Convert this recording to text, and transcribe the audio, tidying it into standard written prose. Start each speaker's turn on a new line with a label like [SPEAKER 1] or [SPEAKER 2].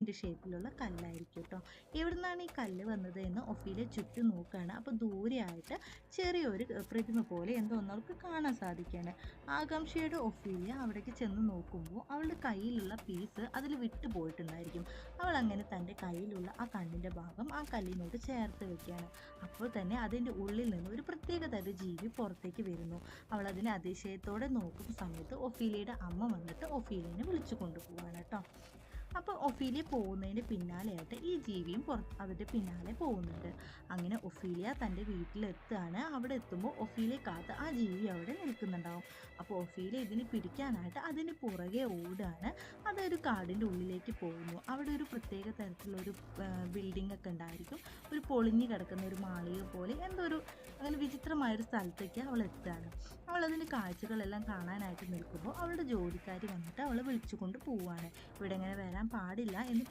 [SPEAKER 1] ഹാർട്ടിൻ്റെ ഷേപ്പിലുള്ള കല്ലായിരിക്കും കേട്ടോ. എവിടെ നിന്നാണ് ഈ കല്ല് വന്നത് എന്ന് ഒഫീലിയ ചുറ്റും നോക്കുകയാണ്. അപ്പോൾ ദൂരെയായിട്ട് ചെറിയൊരു പ്രതിമ പോലെ എന്തോ ഒന്ന് അവൾക്ക് കാണാൻ സാധിക്കുകയാണ്. ആകാംക്ഷയുടെ ഒഫീലിയ അവിടേക്ക് ചെന്ന് നോക്കുമ്പോൾ അവളുടെ കയ്യിലുള്ള പീസ് അതിൽ വിട്ടു പോയിട്ടുണ്ടായിരിക്കും. അവൾ അങ്ങനെ തൻ്റെ കയ്യിലുള്ള ആ കണ്ണിൻ്റെ ഭാഗം ആ കല്ലിനോട് ചേർത്ത് വെക്കുകയാണ്. അപ്പോൾ തന്നെ അതിൻ്റെ ഉള്ളിൽ നിന്ന് ഒരു പ്രത്യേക തരം ജീവി പുറത്തേക്ക് വരുന്നു. അവൾ അതിനെ അതിശയത്തോടെ നോക്കുന്ന സമയത്ത് ഒഫീലിയയുടെ അമ്മ വന്നിട്ട് ഒഫീലിയനെ വിളിച്ചു കൊണ്ടുപോവാണ് കേട്ടോ. അപ്പോൾ ഒഫീലിയ പോകുന്നതിന് പിന്നാലെയായിട്ട് ഈ ജീവിയും അതിൻ്റെ പിന്നാലെ പോകുന്നുണ്ട്. അങ്ങനെ ഒഫീലിയ തൻ്റെ വീട്ടിലെത്തുകയാണ്. അവിടെ എത്തുമ്പോൾ ഒഫീലിയ കാത്ത് ആ ജീവി അവിടെ നിൽക്കുന്നുണ്ടാവും. അപ്പോൾ ഒഫീലിയ ഇതിനെ പിടിക്കാനായിട്ട് അതിന് പുറകെ ഓടുകയാണ്. അതൊരു കാടിൻ്റെ ഉള്ളിലേക്ക് പോകുന്നു. അവിടെ ഒരു പ്രത്യേക തരത്തിലുള്ളൊരു ബിൽഡിംഗ് ഒക്കെ ഉണ്ടായിരിക്കും. ഒരു പൊളിഞ്ഞു കിടക്കുന്ന ഒരു മാളിക പോലെ എന്തോ ഒരു അങ്ങനെ വിചിത്രമായൊരു സ്ഥലത്തേക്ക് അവൾ എത്തുകയാണ്. അവൾ അതിൻ്റെ കാഴ്ചകളെല്ലാം കാണാനായിട്ട് നിൽക്കുമ്പോൾ അവളുടെ ജോലിക്കാരി വന്നിട്ട് അവളെ വിളിച്ചു കൊണ്ട് പോവുകയാണ്. ഇവിടെ ഇങ്ങനെ വരാൻ പാടില്ല എന്ന്